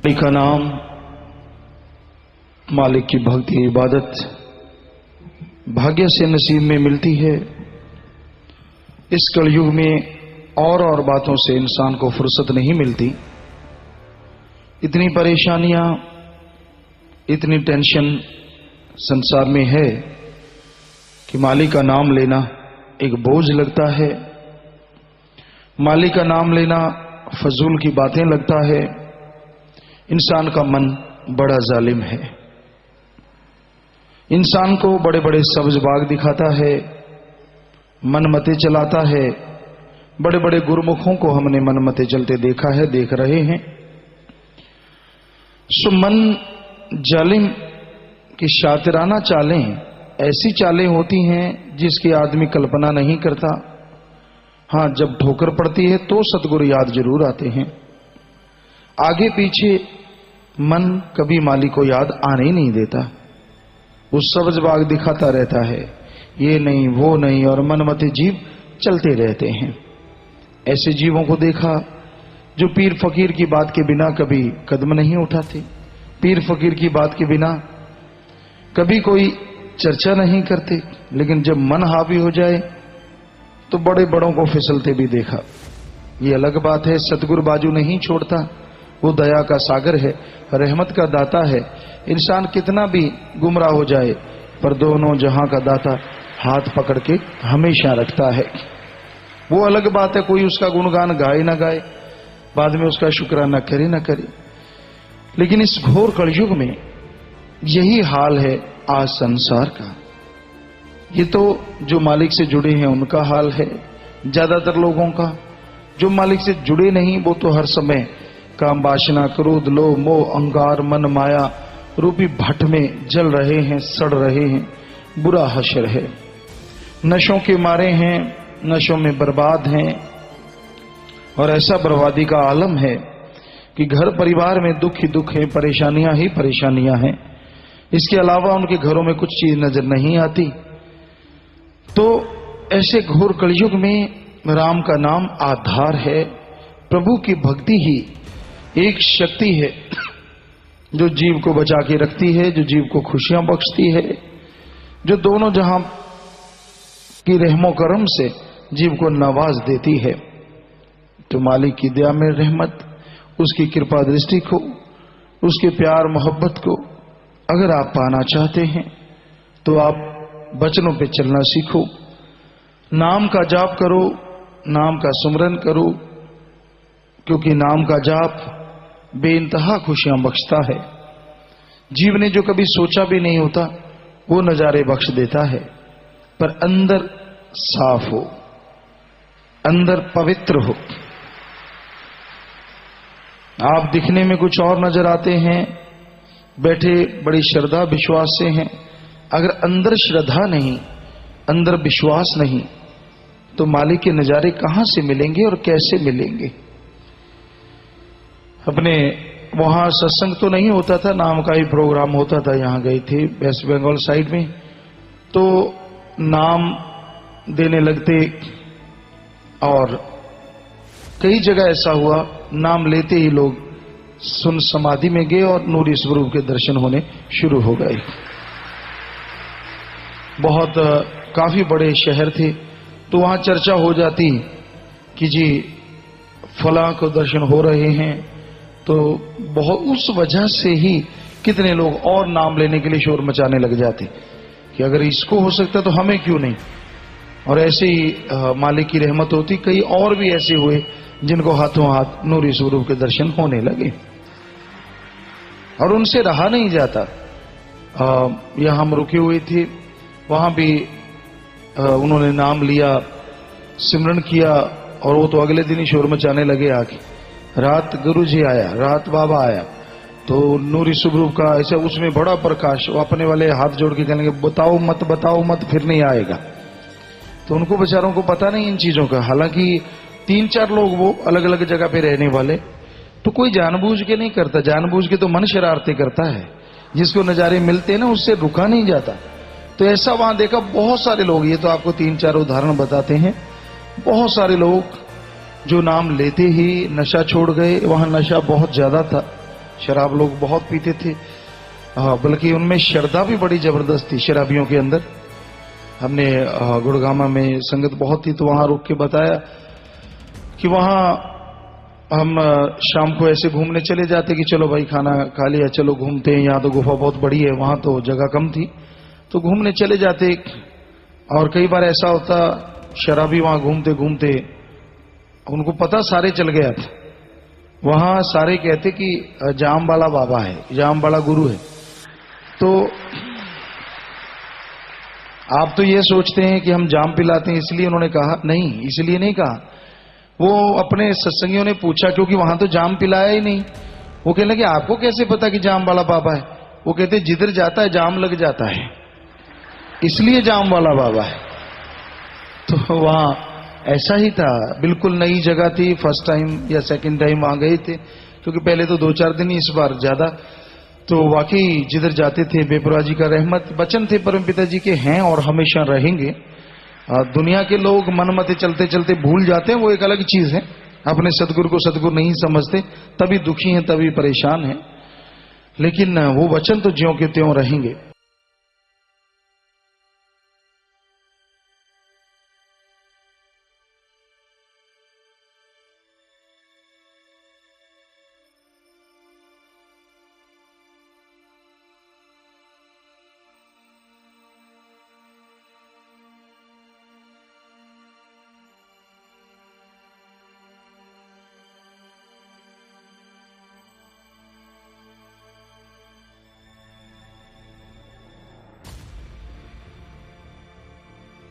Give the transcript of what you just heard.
मालिक का नाम, मालिक की भक्ति इबादत भाग्य से नसीब में मिलती है। इस कलयुग में और बातों से इंसान को फुर्सत नहीं मिलती। इतनी परेशानियां, इतनी टेंशन संसार में है कि मालिक का नाम लेना एक बोझ लगता है। मालिक का नाम लेना फजूल की बातें लगता है। इंसान का मन बड़ा जालिम है। इंसान को बड़े बड़े सब्ज बाग दिखाता है, मनमते चलाता है। बड़े बड़े गुरुमुखों को हमने मनमते चलते देखा है, देख रहे हैं। सो मन जालिम की शातिराना चालें ऐसी चालें होती हैं जिसकी आदमी कल्पना नहीं करता। हां, जब ठोकर पड़ती है तो सतगुरु याद जरूर आते हैं। आगे पीछे मन कभी मालिक को याद आने ही नहीं देता। वो सब्ज बाग दिखाता रहता है, ये नहीं वो नहीं, और मनमते जीव चलते रहते हैं। ऐसे जीवों को देखा जो पीर फकीर की बात के बिना कभी कदम नहीं उठाते, पीर फकीर की बात के बिना कभी कोई चर्चा नहीं करते। लेकिन जब मन हावी हो जाए तो बड़े बड़ों को फिसलते भी देखा। ये अलग बात है। सतगुरु बाजू नहीं छोड़ता। वो दया का सागर है, रहमत का दाता है। इंसान कितना भी गुमराह हो जाए पर दोनों जहां का दाता हाथ पकड़ के हमेशा रखता है। वो अलग बात है, कोई उसका गुणगान गाए ना गाए, बाद में उसका शुक्राना करे ना करे। लेकिन इस घोर कलयुग में यही हाल है आज संसार का। ये तो जो मालिक से जुड़े हैं उनका हाल है। ज्यादातर लोगों का, जो मालिक से जुड़े नहीं वो तो हर समय काम वासना, क्रोध, लोभ, मोह, अहंकार, मन, माया रूपी भट्ट में जल रहे हैं, सड़ रहे हैं। बुरा हश्र है। नशों के मारे हैं, नशों में बर्बाद हैं। और ऐसा बर्बादी का आलम है कि घर परिवार में दुख ही दुख है, परेशानियां ही परेशानियां हैं। इसके अलावा उनके घरों में कुछ चीज नजर नहीं आती। तो ऐसे घोर कलयुग में राम का नाम आधार है। प्रभु की भक्ति ही एक शक्ति है जो जीव को बचा के रखती है, जो जीव को खुशियां बख्शती है, जो दोनों जहां की रहमो करम से जीव को नवाज देती है। तो मालिक की दया में रहमत, उसकी कृपा दृष्टि को, उसके प्यार मोहब्बत को अगर आप पाना चाहते हैं तो आप वचनों पे चलना सीखो। नाम का जाप करो, नाम का सुमरन करो, क्योंकि नाम का जाप बेइंतहा खुशियां बख्शता है। जीव ने जो कभी सोचा भी नहीं होता वो नजारे बख्श देता है। पर अंदर साफ हो, अंदर पवित्र हो। आप दिखने में कुछ और नजर आते हैं, बैठे बड़ी श्रद्धा विश्वास से हैं। अगर अंदर श्रद्धा नहीं, अंदर विश्वास नहीं, तो मालिक के नजारे कहां से मिलेंगे और कैसे मिलेंगे। अपने वहां सत्संग तो नहीं होता था, नाम का ही प्रोग्राम होता था। यहां गए थे वेस्ट बंगाल साइड में, तो नाम देने लगते और कई जगह ऐसा हुआ नाम लेते ही लोग सुन समाधि में गए और नूरी स्वरूप के दर्शन होने शुरू हो गए। बहुत काफी बड़े शहर थे, तो वहां चर्चा हो जाती कि जी फला को दर्शन हो रहे हैं। तो बहुत उस वजह से ही कितने लोग और नाम लेने के लिए शोर मचाने लग जाते कि अगर इसको हो सकता तो हमें क्यों नहीं। और ऐसे ही मालिक की रहमत होती, कई और भी ऐसे हुए जिनको हाथों हाथ नूरी स्वरूप के दर्शन होने लगे और उनसे रहा नहीं जाता। यहां हम रुके हुए थे, वहां भी उन्होंने नाम लिया, सिमरन किया, और वो तो अगले दिन ही शोर मचाने लगे आके। रात गुरु जी आया, रात बाबा आया, तो नूरी स्वरूप का ऐसा उसमें बड़ा प्रकाश। वो अपने वाले हाथ जोड़ के कहेंगे बताओ मत, फिर नहीं आएगा। तो उनको बेचारों को पता नहीं इन चीजों का। हालांकि 3-4 लोग वो अलग अलग जगह पे रहने वाले, तो कोई जानबूझ के नहीं करता। जानबूझ के तो मन शरारते करता है। जिसको नजारे मिलते हैं ना उससे रुका नहीं जाता। तो ऐसा वहां देखा बहुत सारे लोग, ये तो आपको 3-4 उदाहरण बताते हैं। बहुत सारे लोग जो नाम लेते ही नशा छोड़ गए। वहां नशा बहुत ज्यादा था, शराब लोग बहुत पीते थे, बल्कि उनमें श्रद्धा भी बड़ी जबरदस्त थी शराबियों के अंदर। हमने गुड़गामा में संगत बहुत थी तो वहां रुक के बताया कि वहां हम शाम को ऐसे घूमने चले जाते कि चलो भाई खाना खा लिया, चलो घूमते हैं, यहाँ तो गुफा बहुत बड़ी है, वहां तो जगह कम थी तो घूमने चले जाते। और कई बार ऐसा होता शराबी वहां घूमते घूमते उनको पता सारे चल गया था, वहां सारे कहते कि जाम वाला बाबा है, जाम वाला गुरु है। तो आप तो ये सोचते हैं कि हम जाम पिलाते हैं इसलिए उन्होंने कहा, नहीं इसलिए नहीं कहा। वो अपने सत्संगियों ने पूछा क्योंकि वहां तो जाम पिलाया ही नहीं। वो कहने लगे आपको कैसे पता कि जाम वाला बाबा है? वो कहते जिधर जाता है जाम लग जाता है, इसलिए जाम वाला बाबा है। तो वहां ऐसा ही था, बिल्कुल नई जगह थी, फर्स्ट टाइम या सेकंड टाइम वहां गए थे, क्योंकि पहले तो 2-4 दिन ही, इस बार ज्यादा। तो वाकई जिधर जाते थे बेपरवाह जी का रहमत वचन थे परमपिता जी के, हैं और हमेशा रहेंगे। दुनिया के लोग मनमते चलते चलते भूल जाते हैं, वो एक अलग चीज है। अपने सदगुरु को सदगुरु नहीं समझते, तभी दुखी हैं, तभी परेशान हैं, लेकिन वो वचन तो ज्यों के त्यों रहेंगे।